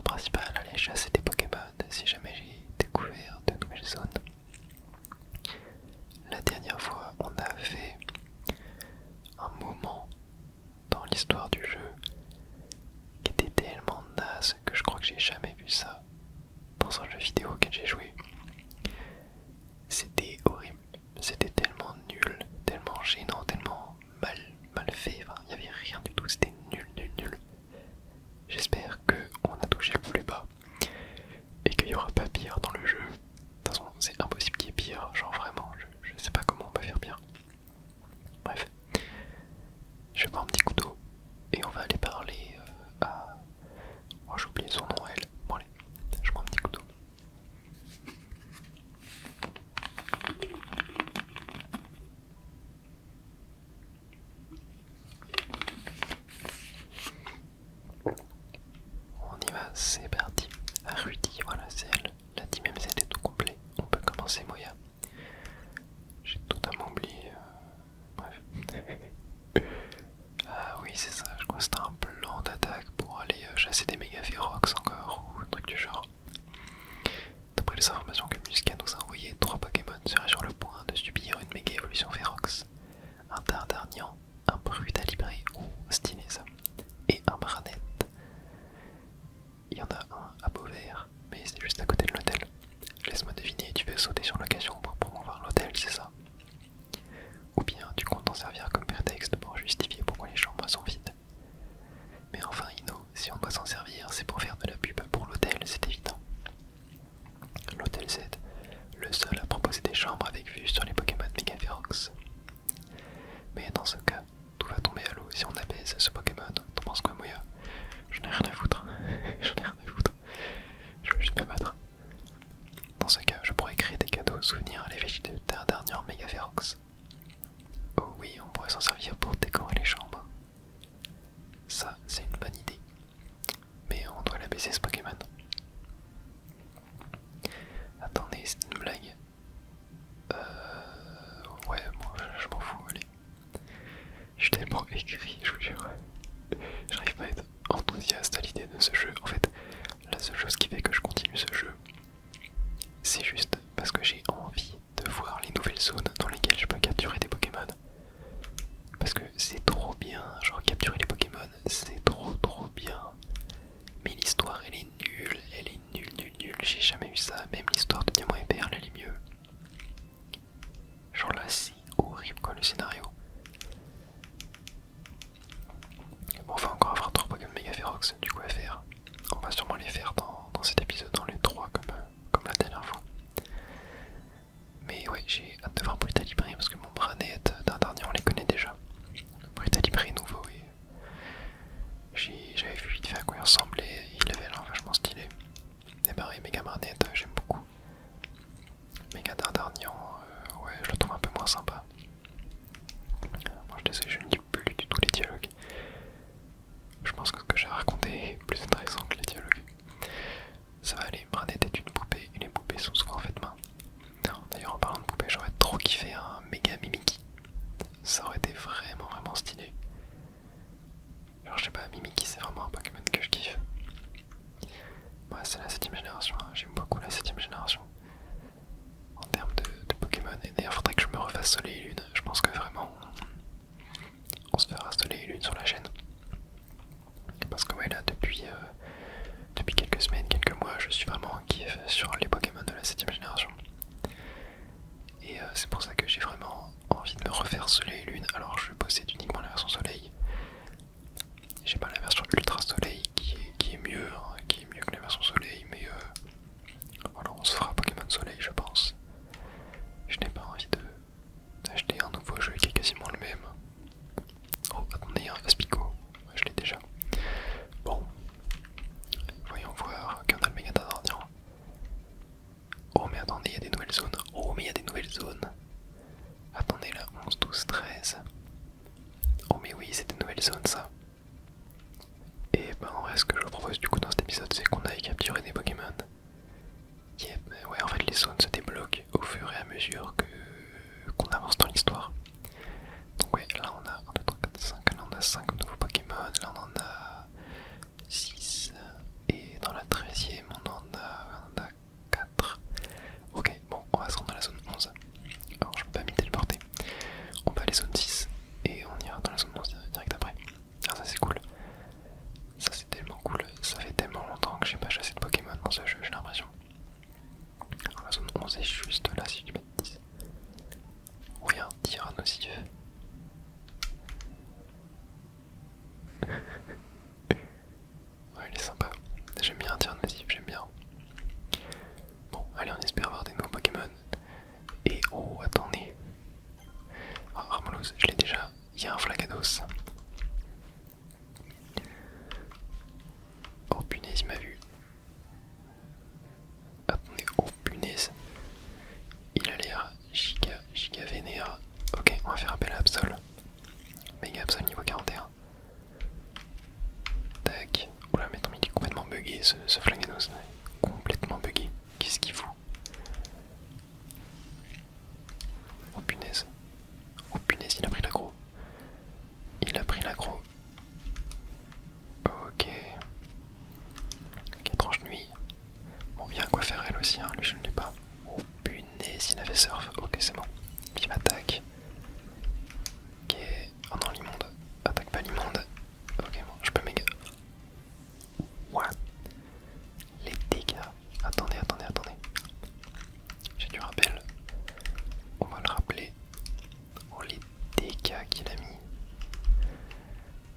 principale, aller chasser des Pokémon si jamais j'ai découvert de nouvelles zones. La dernière fois, on a fait un moment dans l'histoire du jeu qui était tellement naze que je crois que j'ai jamais vu ça dans un jeu vidéo auquel j'ai joué. C'était horrible, c'était tellement nul, tellement gênant, tellement mal fait, enfin, il n'y avait rien du tout, c'était nul. J'espère qu'on a touché le plus bas et qu'il n'y aura pas pire dans le jeu. De toute façon, c'est impossible qu'il y ait pire, genre vraiment, je sais pas comment on peut faire pire. Bref, je vais prendre un petit couteau et on va aller parler à... Oh, j'ai oublié son nom, elle. Bon allez, je prends un petit couteau. On y va, c'est parti. Rudy, voilà, c'est elle. La team MZ est tout complet. On peut commencer, Moya. J'ai totalement oublié. Bref. Ah oui, c'est ça, je crois que c'était un plan d'attaque pour aller chasser des méga Ferox encore, ou un truc du genre. D'après les informations que Musca nous a envoyées, 3 Pokémon seraient sur le point de subir une méga évolution Ferox. Un Dardarnian, un Brutalibré, stylé ça, et un Branette. Il y en a un à Beauvert, mais c'est juste à côté de l'hôtel. Laisse-moi deviner, tu veux sauter sur l'occasion pour promouvoir l'hôtel, c'est ça? Ou bien tu comptes t'en servir comme prétexte pour justifier pourquoi les chambres sont vides? Mais enfin Ino, si on doit s'en servir, c'est pour faire de la pub pour l'hôtel, c'est évident. L'hôtel Z, le seul à proposer des chambres avec vue sur les Pokémon Mega Ferox. Mais dans ce cas, tout va tomber à l'eau si on abaisse ce Pokémon. T'en penses quoi, Moya? J'en ai rien à foutre. J'en ai rien à foutre. Je veux juste me battre. Dans ce cas, je pourrais créer des cadeaux souvenirs à l'effigie de Dardarnian Mega Ferox. Oh oui, on pourrait s'en servir pour décorer les chambres. Ça, c'est une bonne idée. Mais on doit la baisser ce Pokémon. Attendez, c'est une blague. Ouais, moi je m'en fous, allez. Je suis tellement aigri, je vous jure. J'arrive pas à être enthousiaste à l'idée de ce jeu. En fait, la seule chose qui fait que je continue ce jeu, c'est juste parce que j'ai envie de voir les nouvelles zones dans lesquelles je peux capturer des Pokémon. Parce que c'est trop bien, genre capturer les Pokémon, c'est trop bien. Mais l'histoire elle est nulle, j'ai jamais eu ça, même l'histoire de Diamant et Perle elle est mieux. Genre là c'est horrible quoi le scénario. Bon, on va encore avoir 3 Pokémon Mega Ferox du coup à faire. On va sûrement les faire dans cet épisode, dans les 3 comme la dernière fois. Mais ouais, j'ai hâte de voir Brutalibré parce que mon Branette d'un dernier on les connaît déjà. Brutalibré nouveau et j'avais vu vite fait à quoi il ressemblait, il avait l'air vachement stylé. Et pareil, Mega Branette, j'aime beaucoup. Mega Dardarnian, ouais, je le trouve un peu moins sympa. Moi je sais, je ne dis plus du tout les dialogues. Je pense que ce que j'ai raconté est plus intéressant que les dialogues. Ça va aller, Branette est une poupée et les poupées sont souvent faites main. D'ailleurs en parlant de poupées, j'aurais trop kiffé un méga Mimikyu. Ça aurait été vraiment stylé. Alors je sais pas, Mimikyu c'est vraiment un Pokémon que je kiffe. Ouais, c'est la 7ème génération, hein. J'aime beaucoup la 7ème génération. En termes de Pokémon, et d'ailleurs faudrait que je me refasse Soleil et Lune. Je pense que vraiment on se fera Soleil et Lune sur la chaîne. Parce que ouais là depuis quelques semaines, quelques mois, je suis vraiment en kiff sur les Pokémon de la 7ème génération. Et c'est pour ça que j'ai vraiment envie de me refaire Soleil et Lune. Alors je possède uniquement la version Soleil. J'ai pas la version Ultra Soleil qui est mieux, hein, qui est mieux que la version Soleil, mais voilà, on se fera Pokémon Soleil je pense. Je n'ai pas envie d'acheter un nouveau jeu qui est quasiment le même. Oh attendez, un Aspico, ouais, je l'ai déjà. Bon, voyons voir qu'on a le méga Dardarnian. Oh mais attendez, il y a des nouvelles zones. Oh mais il y a des nouvelles zones. Attendez là, 11, 12, 13. Oh mais oui, c'est des nouvelles zones ça. Et ben bugué ce Flaganos, complètement bugué. Qu'est-ce qu'il fout? Oh punaise. Oh punaise, il a pris l'aggro. Il a pris l'aggro. Ok. Ok, tranche nuit. Bon, il y a quoi faire elle aussi, hein. Lui je ne l'ai pas. Oh punaise, il avait surf. Ok, c'est bon. Vive attaque. Ok. Oh non, l'immonde. Attaque pas l'immonde. Ok, bon, je peux méga. What? Les dégâts. Attendez. J'ai du rappel. On va le rappeler. Oh, les dégâts qu'il a mis.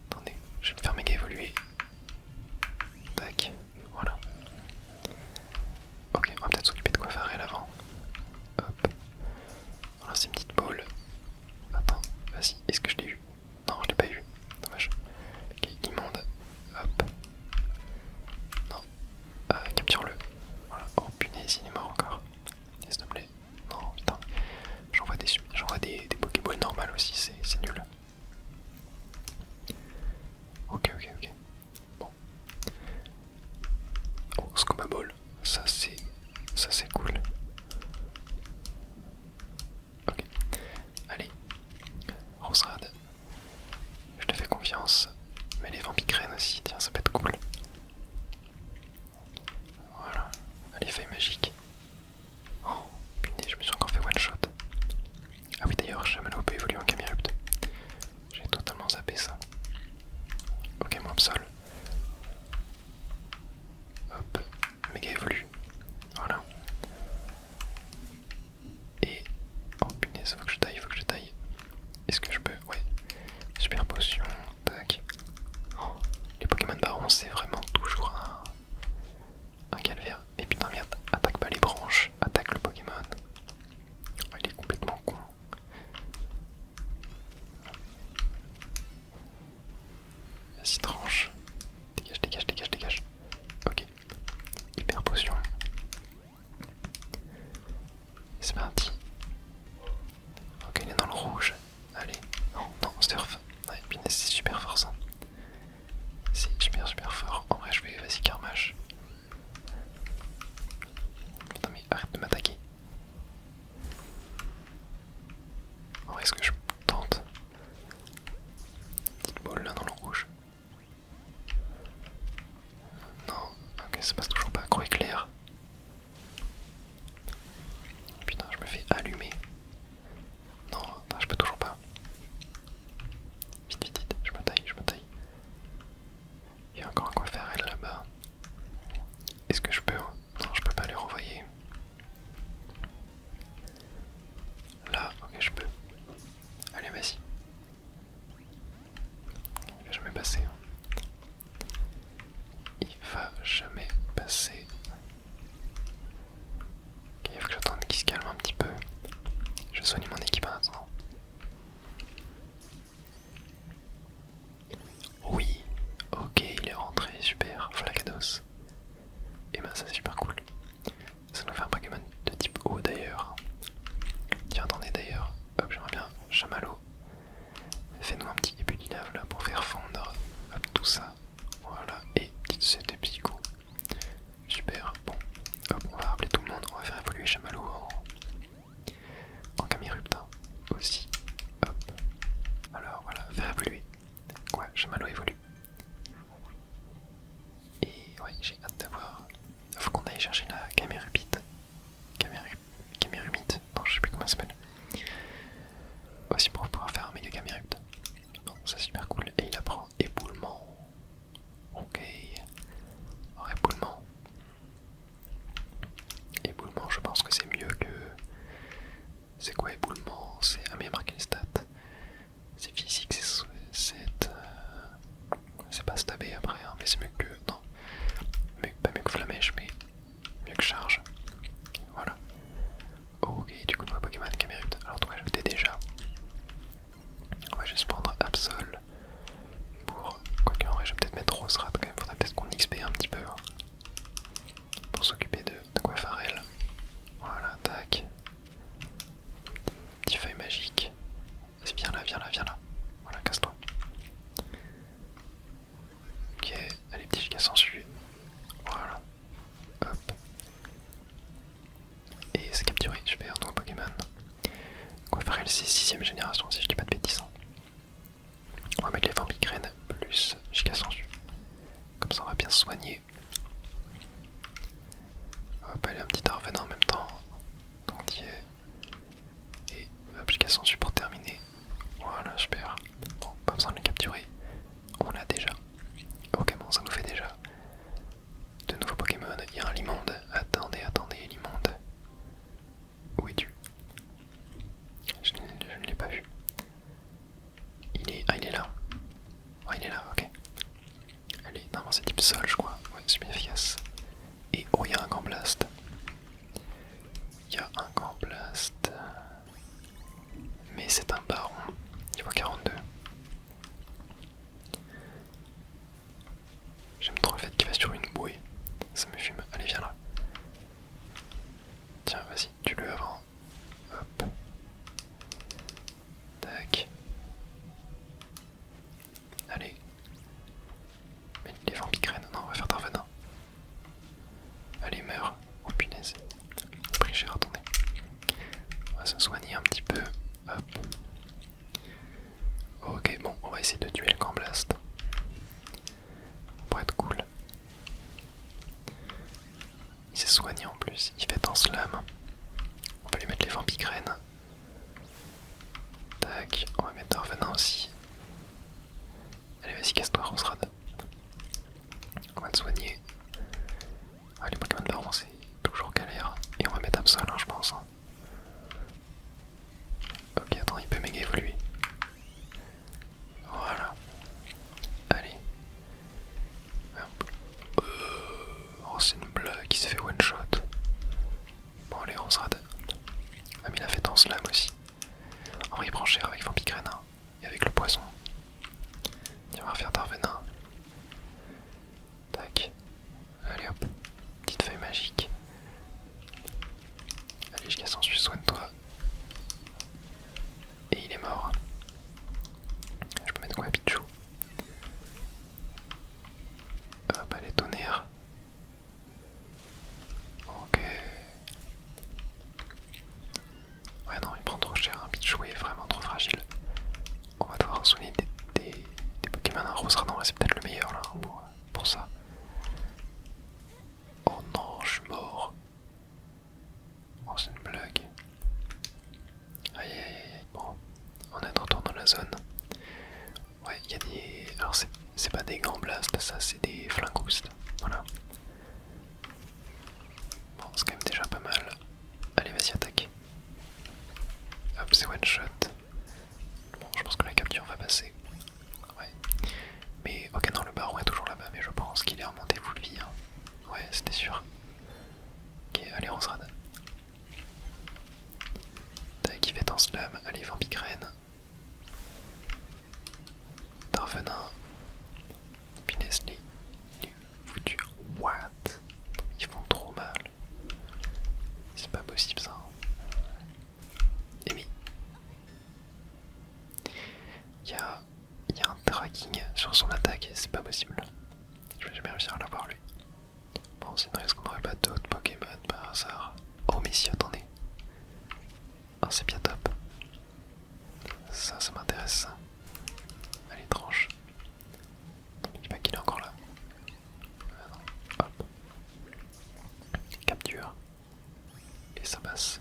Attendez, je vais le faire méga évoluer. Tac, voilà. Ok, on va peut-être s'occuper de quoi faire elle avant. Hop. Voilà, c'est une petite boule. Attends, vas-y, est-ce que je l'ai eu? Non, je l'ai pas eu. Dommage. Ok, immonde. Hop. Non. Capture-le. Voilà. Oh punaise, il est mort encore. S'il te plaît. Non, putain. J'envoie des Pokéballs normales aussi, c'est nul. Ok. Bon. Oh, Scuba Ball. Ça c'est cool. Ok. Allez. Roserade. Je te fais confiance. Mais les vampicrènes aussi, tiens, ça peut être cool. Voilà. Allez, feuille magique. Oh, punaise, je me suis encore fait one shot. Ah oui, d'ailleurs, Chamallow peut évoluer en Camerupt. J'ai totalement zappé ça. Ok, moi Absol. Hop, méga évolue. Voilà. Et. Oh punaise, faut que je taille. Est-ce que je peux? Ouais. Super potion. Tac. Oh, les Pokémon Baron, c'est vraiment toujours un calvaire. Et putain, merde, attaque pas les branches, attaque le Pokémon. Oh, il est complètement con. Vas-y, tranche. Dégage. Ok. Hyper potion. C'est parti. Ok, il est dans le rouge. Allez. Non, surf. Ouais, punaise, c'est super fort ça. C'est super fort. En vrai, je vais. Vas-y, Carmache. Putain, mais arrête de m'attaquer. En vrai, est-ce que je tente? Petite boule là dans le rouge. Non, ok, ça passe toujours pas. Gros éclair. Putain, je me fais allumer. Non, attends, je peux toujours pas. Vite, je me taille. Il y a encore un quoi faire elle là-bas. Est-ce que je peux? Non, je peux pas les renvoyer. Là, ok, je peux. Allez, vas-y. Il va jamais passer. Il va jamais passer. Ok, il faut que j'attende qu'il se calme un petit peu. Je soigne mon équipe en attendant. Oui, ok, il est rentré, super, Flagados. Et ben ça c'est super cool. Ça nous fait un Pokémon de type eau d'ailleurs. Tiens, attendez d'ailleurs, hop, j'aimerais bien Chamallow. Fais-nous un petit ébulilave là pour faire fondre hop, tout ça. Voilà, et c'est des petits coups. Super, bon, hop, on va rappeler tout le monde, on va faire évoluer Chamallow en Camerupt aussi. Hop, alors voilà, faire évoluer. Ouais, Chamallow évolue. Et ouais, j'ai hâte d'avoir. Faut qu'on aille chercher la Camérubite. Camérumite. Non, je sais plus comment ça s'appelle. Aussi pour pouvoir faire un méga Camérupt. Bon, ça c'est super cool. Et il apprend éboulement. Ok. Alors, éboulement. Éboulement, je pense que c'est mieux que. C'est quoi éboulement? C'est. Ah, mais il y a marqué les stats. C'est physique, c'est. C'est pas stabé après, hein, mais c'est mieux que. Non. Mais, pas mieux que Flamèche, mais mieux que Charge. Voilà. Ok, du coup, nouveau Pokémon c'est 6ème génération si je dis pas de bêtises. On va mettre les vampires plus giga sensu. Comme ça on va bien se soigner. On va pas aller un petit Arvenant en même temps. Donc y est. Et hop, giga sensu pour terminer. Voilà, super. Bon, pas besoin de le capturer. On l'a déjà. Ok, bon, ça nous fait déjà de nouveaux Pokémon. Il y a un Limonde. Attendez, Limonde. Où es-tu? Je ne l'ai pas vu. Il est là. Oh, il est là, ok. Allez, normalement c'est type sol, je crois. Ouais, c'est bien efficace. Et oh, il y a un Grand Blast. Il y a un Grand Blast. Mais c'est un baron. Niveau 42. J'aime trop le fait qu'il va sur une bouée. Ça me fume. Allez, viens là. Tiens, vas-y, tue-le avant. Hop. Tac. Allez. Mais les vampires, non, on va faire Darvenin. Allez, meurs. Oh punaise. Pris cher, attendez. On va se soigner un petit peu. Hop. Ok, bon, on va essayer de tuer le Grand Blast. Pour être cool. Il s'est soigné en plus, il fait un slam. On va lui mettre les vampires. Tac, on va mettre Darvenin aussi. Allez, vas-y, casse-toi, Rosrad. On va te soigner. Ah, les Pokémon de Baron, c'est toujours galère. Et on va mettre Absol, hein, je pense. Ok, attends, il peut méga évoluer. Voilà. Allez. Oh, c'est une blague qui s'est fait one shot. Bon, allez, Rosrad. Ah, mais il a fait un slam aussi. En vrai, il prend cher avec Vampire hein, et avec le poisson. Il va refaire Darvenin. Tac. Allez hop. Petite feuille magique. Allez, je ensuite soigne-toi. Et il est mort. Je peux mettre quoi à Pichou? Hop, allez, tonnerre. Ok. Ouais, non, il prend trop cher. Un Pichou est vraiment trop fragile. On va devoir soigner des Pokémon. Un Rosradon, c'est peut-être le meilleur là pour ça. Oh non, je suis mort. Oh, c'est une blague. Aïe aïe aïe. Bon, on est de retour dans la zone. Ouais, il y a des. Alors, c'est pas des grands blasts, ça, c'est des flingoustes. Voilà. Bon, c'est quand même déjà pas mal. Allez, vas-y, attaque. Hop, c'est one shot. Bon, je pense que la capture va passer. Ouais. Mais, ok, non, le baron est toujours là-bas, mais je pense qu'il est remonté full vie. Hein. Ouais, c'était sûr. Ok, allez, Rosrad. Tac, il fait un slam. Allez, Vampicrène. Darvenin. Punaise, les foutus. What? Ils font trop mal. C'est pas possible ça. Amy. Il y a un tracking sur son attaque, c'est pas possible. Je vais jamais réussir à l'avoir lui. Bon, c'est vrai, est-ce qu'on aurait pas d'autres Pokémon par hasard? Oh, mais si, attendez. Ah, c'est bien top. Ça m'intéresse ça. Allez, tranche. Je dis pas qu'il est encore là. Ah, non. Hop. Capture. Et ça passe.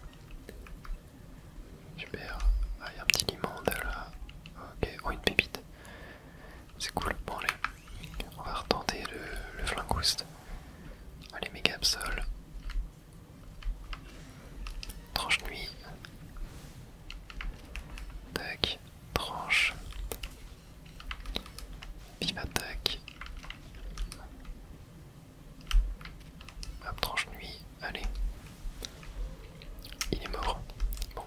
Super. Ah, il y a un petit Limonde là. Ok, oh, une pépite. C'est cool. Bon, allez. On va retenter le Flingoust. Allez, méga Absol. Tranche nuit. Tac. Tranche. Vive attaque. Hop, tranche nuit. Allez. Il est mort. Bon.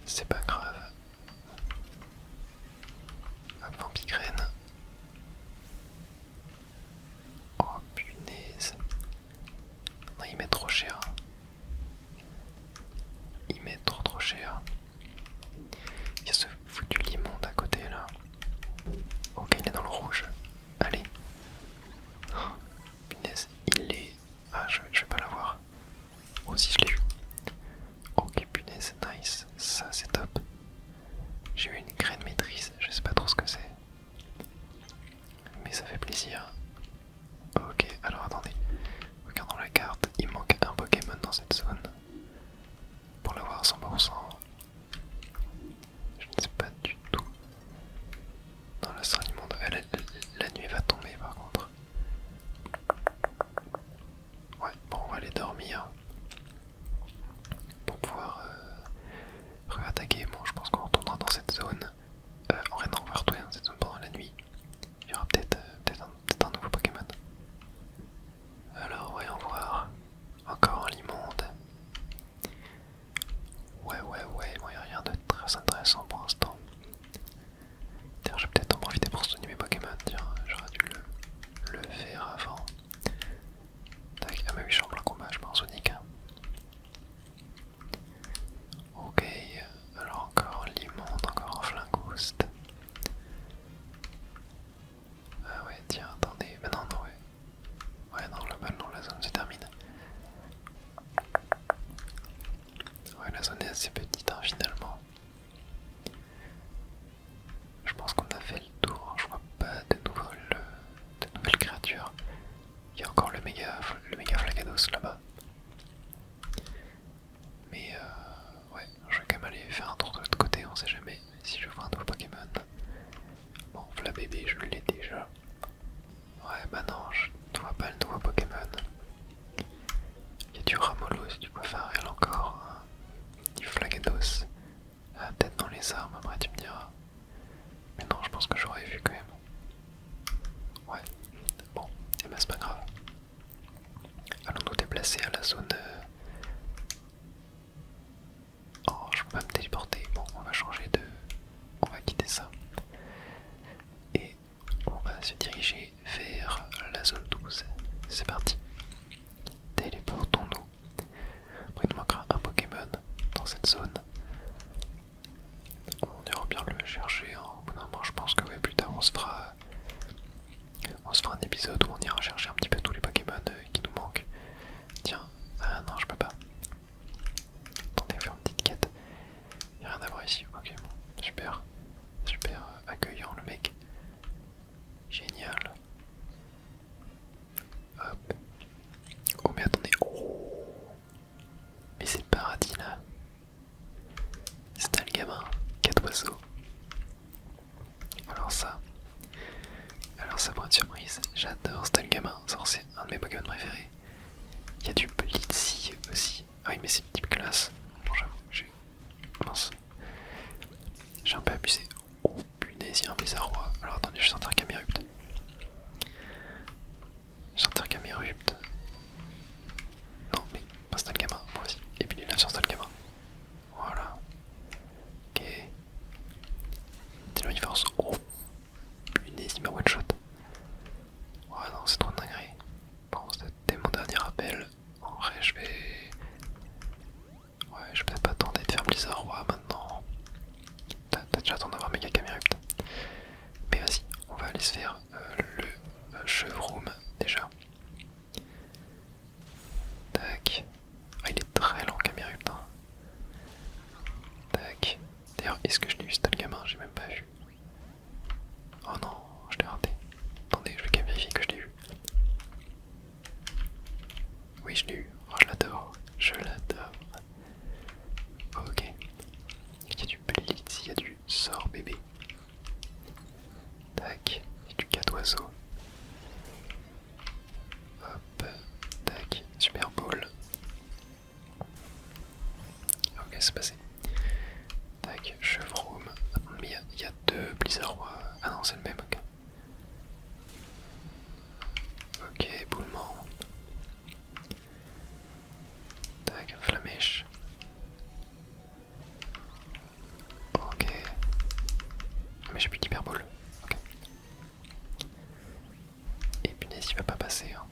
C'est pas grave. Hop, Vampicrène. Oh punaise. Non, il met trop cher. Il met trop cher. Il y a ce foutu Limonde à côté là. Ok, il est dans le rouge. Allez. Oh, punaise, il est. Ah, je vais pas l'avoir. Oh, si je l'ai vu. Ok, punaise, nice. encore le méga Flagados là-bas. Mais ouais, je vais quand même aller faire un tour de l'autre côté, on sait jamais si je vois un nouveau Pokémon. Bon, Flabébé, je l'ai déjà. Ouais, bah non, je ne vois pas le nouveau Pokémon. Il y a du Ramolo, du Quafarel encore, hein, du Flagados. Ah, peut-être dans les armes, après tu me diras. Mais non, je pense que j'aurais vu quand même. Ouais, bon, et bah c'est pas grave. Allons nous déplacer à la zone. Oh, je peux pas me téléporter. Bon, on va changer de. On va quitter ça. Et on va se diriger vers la zone 12. C'est parti. Téléportons-nous. Bon, il nous manquera un Pokémon dans cette zone. On ira bien le chercher. Hein. Au bout d'un moment, je pense que ouais, plus tard on se fera un épisode où on ira chercher un petit peu tous les Pokémon qui nous manquent. Tiens, ah non, je peux pas. Attendez, faire une petite quête. Y'a rien à voir ici. Ok, bon, super. Super accueillant le mec. Génial. Hop. Oh mais attendez. Oh. Mais c'est le paradis là. C'est un gamin. 4 oiseaux. Alors ça pour une surprise. J'adore Stalgamin. C'est un de mes Pokémon préférés. Il y a du Blitzy aussi. Ah oui mais c'est type classe. Bon j'avoue, mince. J'ai un peu abusé. Oh punaise, il y a un Blizzardroid. Alors attendez, je vais sortir Camerupt. Sortir Camerupt. Non mais pas Stalgamin, moi aussi. Et puis il est là sur Stalgamin. Voilà. Ok. Tellement force. Oh punaise, il m'a one shot. Oh non, c'est trop dingue. Bon, c'était mon dernier appel. En vrai, je vais. Ouais, je vais peut-être pas tenter de faire Blizzardroid maintenant. T'as déjà temps d'avoir méga Camerupt. Mais vas-y, on va aller se faire le Chevroom déjà. Tac. Ah, il est très lent Camerupt. Hein. Tac. D'ailleurs, est-ce que je l'ai eu c'était le gamin? J'ai même pas vu. Oh non, je l'ai raté. Attendez, je vais quand même vérifier que je l'ai eu. Oui, je l'ai eu. Oh, je l'adore. Je l'adore. Ok. Il y a du Blitz, il y a du sort bébé. Tac. Il y a du 4 oiseaux. Hop. Tac. Super Ball. Ok, c'est passé. Tac. Chevroom. Mais il y a deux Blizzardroid. Ah non, c'est le même. Ok. Ok, boulement. Tac, Flamèche. Ok. Mais j'ai plus d'hyperbole. Ok. Et punaise, il va pas passer. Hein.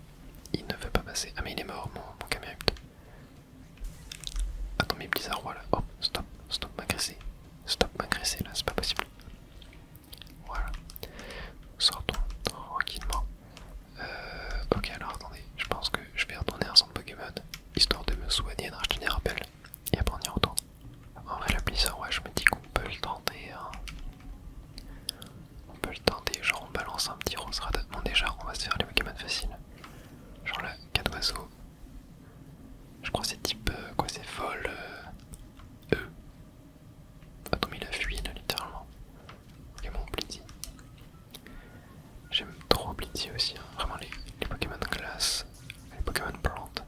Il ne veut pas passer. Ah, mais il est mort, mon Camerupt. Attends, mais Blizzardroid là. Oh, stop m'agresser. Stop m'agresser là, c'est pas possible. Voilà. Sortons tranquillement. Ok, alors attendez. Je pense que je vais retourner à un centre Pokémon. Histoire de me soigner, de racheter des rappels. Et après on y retourne. En vrai, la Blizzardroid, je me dis qu'on peut le tenter. Hein. On peut le tenter, genre on balance un petit Roserade. Bon déjà on va se faire les Pokémon faciles. Genre là, 4 oiseaux. Je crois que c'est type quoi, c'est vol E. Attends mais il a fui là littéralement. Ok bon, Blitzy. J'aime trop Blitzy aussi, hein. Vraiment les Pokémon glace, les Pokémon plantes.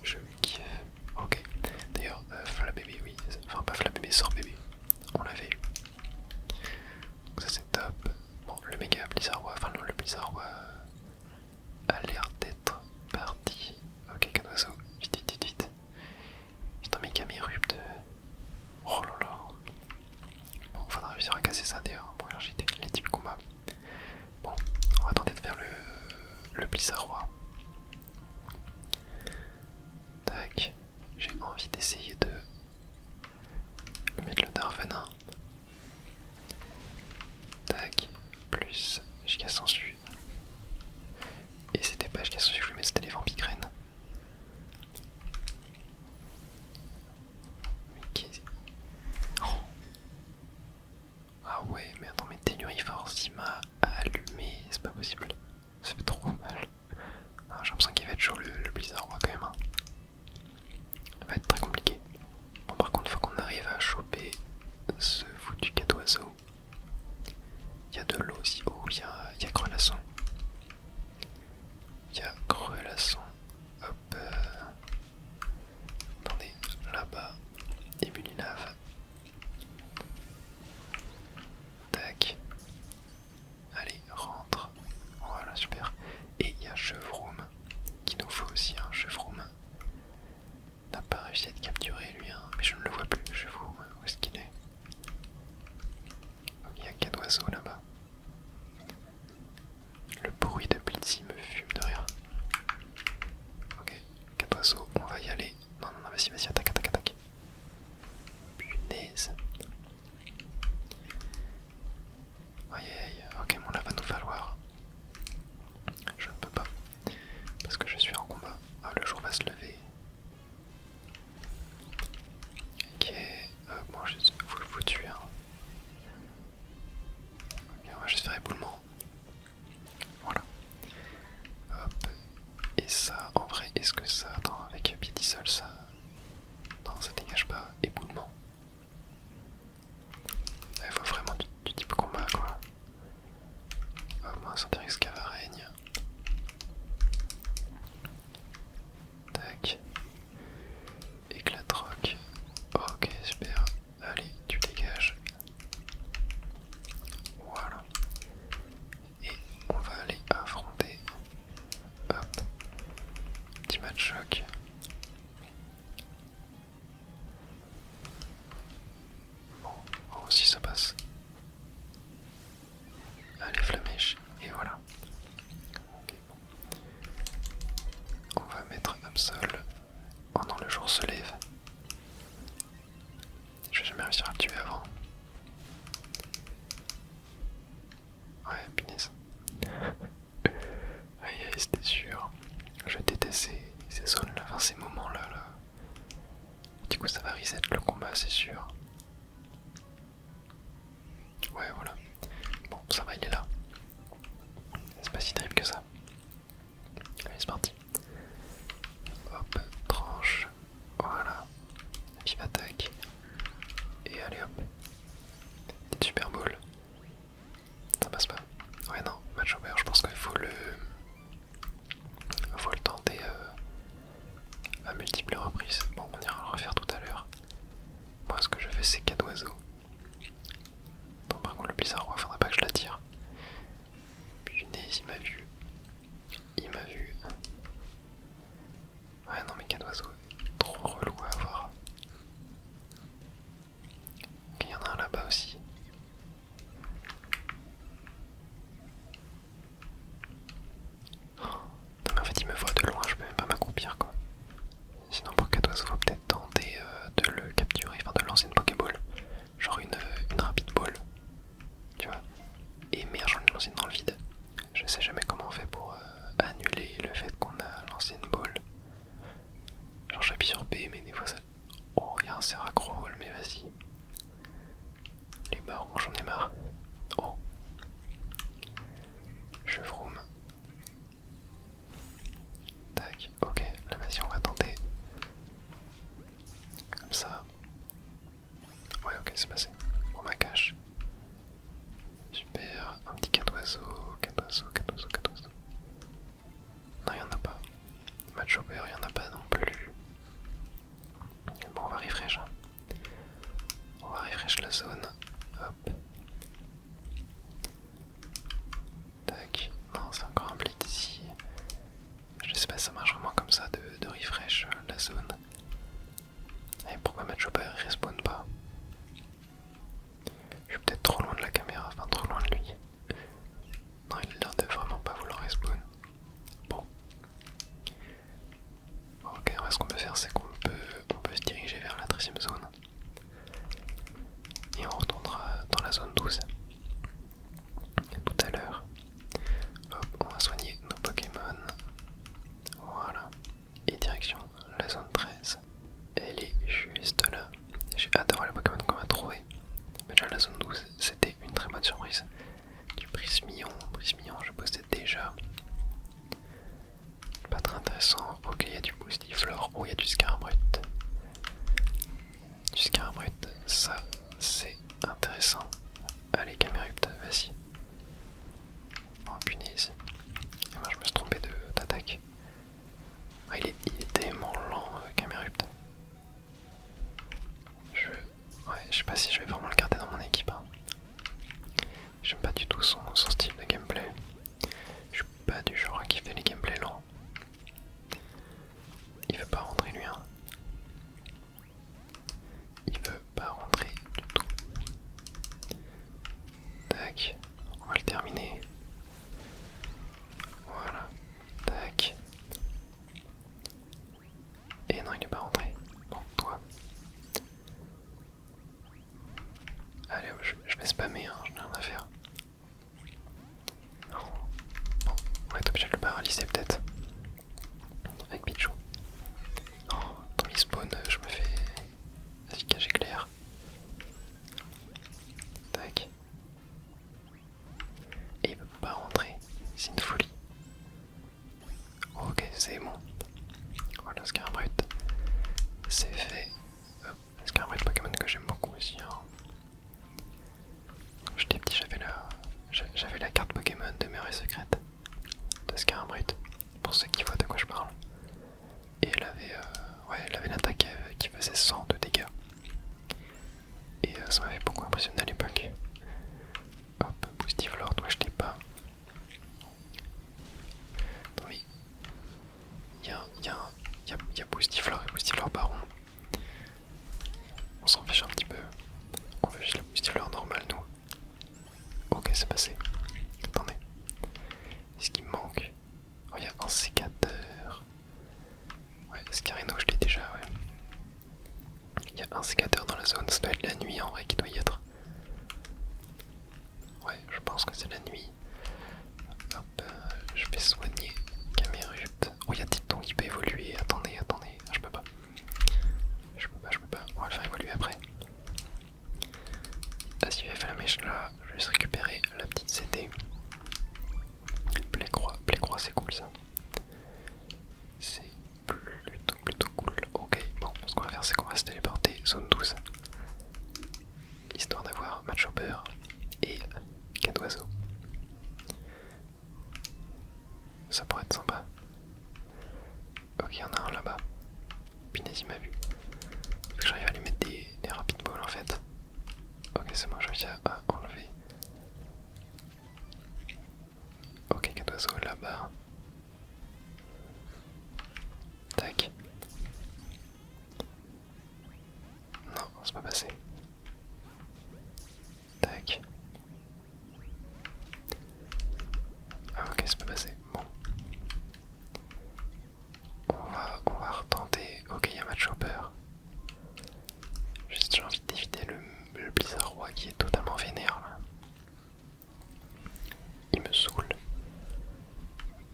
Je kiffe. Ok. D'ailleurs, Flabébé, oui. Enfin pas Flabébé, sort bébé. On l'avait eu. Donc ça c'est top. Bon, le méga Blizzardroid, enfin non, le Blizzardroid a l'air d'être parti. Ok, 4 oiseaux, vite. Putain, mais Camerupt. Oh là là. Bon, faudra réussir à casser ça d'ailleurs pour les types combat. Bon, on va tenter de faire le Blizzardroid. Tac, j'ai envie d'essayer de mettre le Darvenin. Tac, plus Giga Sensu. Et c'était pas Giga Sensu que je voulais mettre, c'était les Vampigrenes. Mais qu'est-ce... Oh. Ah ouais, mais attends, mais Telluriforce il m'a allumé, c'est pas possible. Ça fait trop mal. ça, en vrai, est-ce que ça, attends, avec pied seul, ça... Non, ça dégage pas, éboulement. Il faut vraiment du type combat, quoi. Moi, Santeris Cavareigne. Tac. Éclat de roc. Ok, super. Allez, tu dégages. Voilà. Et on va aller affronter. Hop. Petit match choc. Bon, oh, si ça passe. Allez, flamèche. Et voilà. Okay, bon. On va mettre Absol. Oh non, le jour se lève. Je vais jamais réussir à le tuer avant. Ouais, punaise. Aïe aïe, c'était sûr. Je déteste ces zones-là, enfin ces moments-là. Là. Du coup, ça va reset le combat, c'est sûr. Ouais, voilà. Bon, ça va, il est là. C'est pas si terrible que ça. Allez, c'est parti. Hop, tranche. Voilà. Vive attaque. Et allez hop. Petite super ball. Ça passe pas. Ouais, non, match over, je pense qu'il faut le tenter à multiples reprises. Bon, on ira le refaire tout à l'heure. Moi, ce que je fais, c'est 4 oiseaux. Bon, par contre, le blizzard roi, faudrait pas que je l'attire. Punaise, il m'a vu. Il m'a vu. Ouais, non, mais 4 oiseaux, trop relou à avoir. Ok, il y en a un là-bas aussi. Oh, non, mais en fait, il me voit de loin, je peux même pas m'accroupir, quoi. Sinon, pour 4 oiseaux, faut peut-être tenter de le capturer, enfin de lancer une Pokéball. Genre une rapide ball. Tu vois. Et merde, j'en ai lancé une dans le vide. Je sais jamais comment on fait pour annuler le fait qu'on a lancé une ball. Genre j'appuie sur B, mais des fois ça... Oh, il y a un Seracrol, mais vas-y. Les barons, j'en ai marre. Oh. Je vroom. Tac, ok, là vas-y, on va tenter. Comme ça. Ouais, ok, c'est passé. On m'a cache. Super, un petit 4 oiseaux, 4 oiseaux, 4 oiseaux, 4 oiseaux. Non, y'en a pas. Match over, y'en a pas non plus. Bon, on va refresh. On va refresh la zone. Hop. Tac. Non, c'est encore un blitz ici. Je sais pas si ça marche vraiment comme ça de refresh la zone. Et pourquoi match over il respawn pas? Je suis peut-être trop loin de la caméra, enfin trop loin de lui. Non, il a l'air de vraiment pas vouloir respawn. Bon. Ok, ce qu'on peut faire, c'est qu'on peut se diriger vers la 13e zone. Et on retournera dans la zone 12. Tout à l'heure. Hop, on va soigner nos Pokémon. Voilà. Et direction la zone 13. Elle est juste là. J'ai hâte d'avoir les Pokémon qu'on va trouver. Mais déjà la zone 12, c'était une très bonne surprise. Du Prismillon, je possède déjà. Pas très intéressant. Ok, il y a du Boostiflore. Oh, il y a du Scarbrut. Du Scarbrut, ça c'est intéressant. Allez, Camerupt, vas-y. Oh punaise. Et moi je me suis trompé d'attaque. Ah, il est tellement lent, Camerupt. Ouais, je sais pas si je vais vraiment le garder dans mon équipe. Hein. J'aime pas du tout son style de gameplay. Je suis pas du genre à kiffer les gameplays lents. Il veut pas rentrer lui, hein. Il veut pas rentrer du tout. Tac. Skarmory, c'est fait. Skarmory Pokémon que j'aime beaucoup aussi. Hein. Quand j'étais petit, j'avais la carte Pokémon de Murray Secrète de Skarmory, pour ceux qui voient de quoi je parle. Et elle avait l'attaque qui faisait 100 de dégâts. Et ça m'avait beaucoup impressionné à l'époque. Hop, Boostiflor, toi je t'ai pas. Non mais, il y a Boostiflor et Boostiflor Baron. On s'en fiche un petit peu. On veut juste le Boostiflor normal, nous. Ok, c'est passé. Attendez. Est-ce qu'il me manque? Oh, il y a un sécateur. Ouais, Scarino, je l'ai déjà, ouais. Il y a un sécateur dans la zone, ça doit être la nuit en vrai qui doit y être. Ouais, je pense que c'est la nuit. Hop, je vais soigner Camerupt. Oh, il y a Titon qui peut évoluer. Attendez, ah, je peux pas. Je peux pas. On va le faire évoluer après. Ah, si j'avais fait la mèche là, je vais juste récupérer la petite CD. Playcroix, c'est cool ça. C'est plutôt cool. Ok, bon, ce qu'on va faire, c'est qu'on va se téléporter zone 12. Histoire d'avoir Matchhopper et 4 oiseaux. Ça pourrait être sympa. Ok, il y en a un là-bas. Punaise, il m'a vu. Faut que j'arrive à lui mettre des rapid balls en fait. Ok, c'est bon, j'ai réussi à enlever. Ok, 4 oiseaux là-bas. Tac. Non, c'est pas passé. Tac. Ah ok, c'est pas passé. Bon. On va retenter. Ok, il y a Matchhopper. Juste j'ai envie d'éviter le Blizzard Roi qui est totalement vénère là. Il me saoule.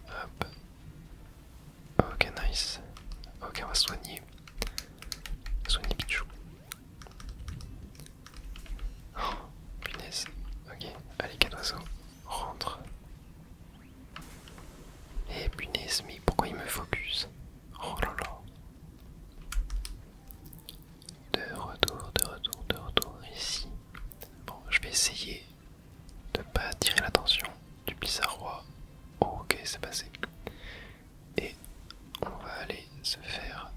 Hop. Ok, nice. Ok, on va soigner. Soigner Pichou. Oh, punaise. Ok, allez, 4 oiseaux. Rentre. Eh punaise, mais pourquoi il me focus? Oh là là. De retour ici. Bon, je vais essayer de pas attirer l'attention du Blizzard Roi. Oh, ok, c'est passé. Et on va aller se faire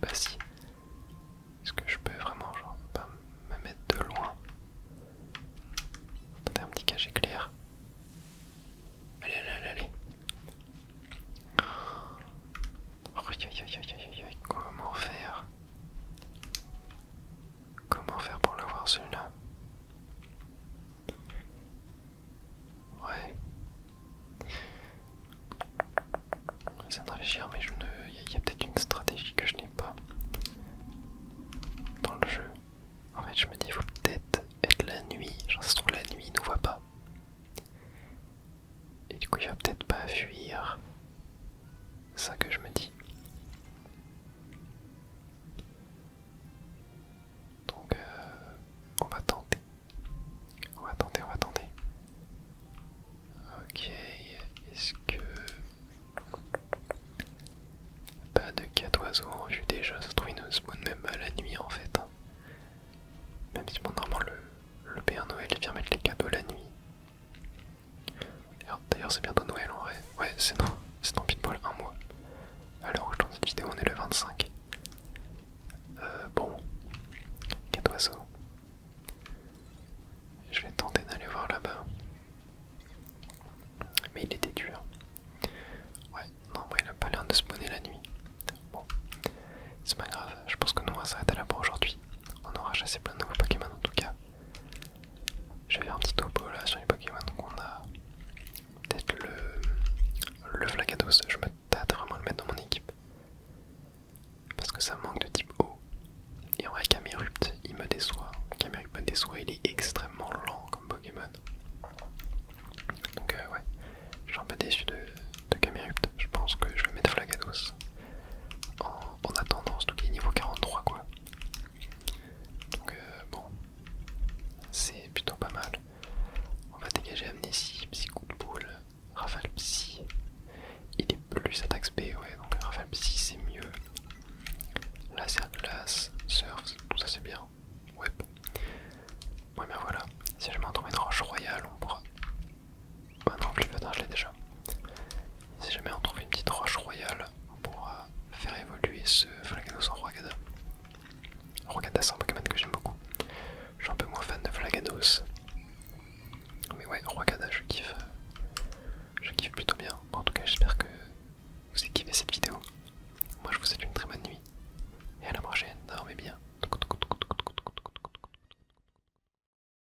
pas si. Est-ce que je peux vraiment genre pas me mettre de loin? Attendez, un petit cage éclair. Allez, allez, allez, allez. Aïe, aïe, aïe, aïe, aïe, aïe. Comment faire? Comment faire pour l'avoir celui-là? Ouais. J'essaie de réfléchir, mais je ne. Il y a peut-être une stratégie que je n'ai pas dans le jeu. En fait, je me dis, il faut peut-être être la nuit. Genre, ça se trouve, la nuit, il nous voit pas. Et du coup, il va peut-être pas fuir. C'est ça que je me dis. Donc, on va tenter. On va tenter, on va tenter. Ok, est-ce que... Pas de cas d'oiseaux en vue déjà, ça se trouve, il nous spawn même à la nuit en fait. Même si bon, normalement le Père Noël vient mettre les cadeaux la nuit. D'ailleurs, c'est bientôt Noël en vrai. Ouais, c'est dans pile poil un mois. Alors où je tourne cette vidéo, on est le 25. Bon, cas d'oiseaux. Je vais tenter d'aller voir là-bas. Mais il était dur. Ouais, non, moi il a pas l'air de spawner la nuit. Bon, c'est pas grave, je pense que nous on va s'arrêter là pour aujourd'hui. On aura chassé plein de nouveaux Pokémon en tout cas. Je vais faire un petit topo là sur les Pokémon. Donc on a peut-être le Flagados, je me tâte vraiment à le mettre dans mon équipe. Parce que ça manque de type eau. Et en vrai Camerupt il me déçoit. Camerupt me déçoit, il est extrêmement lent comme Pokémon. Donc ouais, je suis un peu déçu de Camerupt. Je pense que je vais mettre Flagados en attendant, surtout qu'il est niveau 43 quoi. Donc bon, c'est plutôt pas mal. On va dégager Amnésie, Psy coup de boule, Rafale Psy. Il est plus attaque SP, ouais, donc Rafale Psy c'est mieux. Laser glace, surf, tout ça c'est bien. Ouais. Ouais, mais voilà, si jamais on trouve une roche royale, on pourra. Ah non, plus je l'ai déjà. Si jamais on trouve une petite roche royale, on pourra faire évoluer ce Flagados en Roigada. Roigada c'est un Pokémon